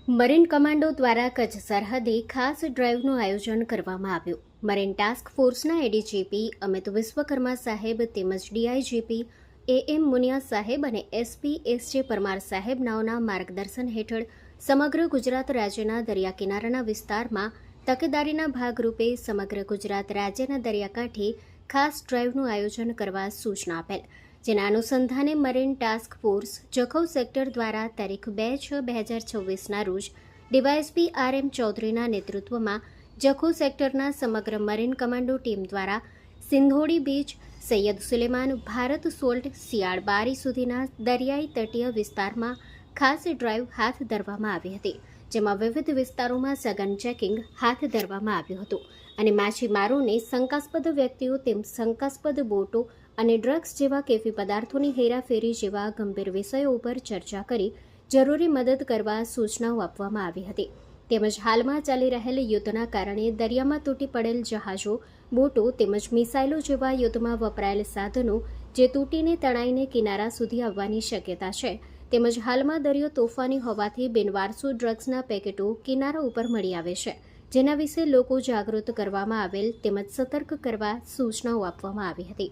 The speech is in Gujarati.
મરીન કમાન્ડો દ્વારા કચ્છ સરહદે ખાસ ડ્રાઇવનું આયોજન કરવામાં આવ્યું. મરીન ટાસ્ક ફોર્સના એડીજીપી અમિત વિશ્વકર્મા સાહેબ તેમજ ડીઆઈજીપી એએમ મુનિયા સાહેબ અને એસપી એસજે પરમાર સાહેબનાઓના માર્ગદર્શન હેઠળ સમગ્ર ગુજરાત રાજ્યના દરિયા કિનારાના વિસ્તારમાં તકેદારીના ભાગરૂપે સમગ્ર ગુજરાત રાજ્યના દરિયાકાંઠે ખાસ ડ્રાઇવનું આયોજન કરવા સૂચના આપેલ. જેના અનુસંધાને marine task force Jakhau sector દ્વારા તારીખ 2/6/2026ના રોજ ડીવાયએસપી આરએમ ચૌધરીના નેતૃત્વમાં જખૌ સેક્ટરના સમગ્ર મરીન કમાન્ડો ટીમ દ્વારા સિંધોડી બીચ, સૈયદ સુલેમાન, ભારત સોલ્ટ, શિયાળ બારી સુધીના દરિયાઈ તટીય વિસ્તારમાં ખાસ ડ્રાઇવ હાથ ધરવામાં આવી હતી. જેમાં વિવિધ વિસ્તારોમાં સઘન ચેકિંગ હાથ ધરવામાં આવ્યું હતું અને માછીમારોને શંકાસ્પદ વ્યક્તિઓ તેમ શંકાસ્પદ બોટો અને ડ્રગ્સ જેવા કેફી પદાર્થોની હેરાફેરી જેવા ગંભીર વિષયો ઉપર ચર્ચા કરી જરૂરી મદદ કરવા સૂચનાઓ આપવામાં આવી હતી. તેમજ હાલમાં ચાલી રહેલ યુદ્ધના કારણે દરિયામાં તૂટી પડેલ જહાજો, બોટો તેમજ મિસાઇલો જેવા યુદ્ધમાં વપરાયેલ સાધનો જે તૂટીને તણાઈને કિનારા સુધી આવવાની શક્યતા છે. તેમજ હાલમાં દરિયો તોફાની હોવાથી બિનવારસુ ડ્રગ્સના પેકેટો કિનારા ઉપર મળી આવે છે. જેના વિશે લોકો જાગૃત કરવામાં આવેલ તેમજ સતર્ક કરવા સૂચનાઓ આપવામાં આવી હતી.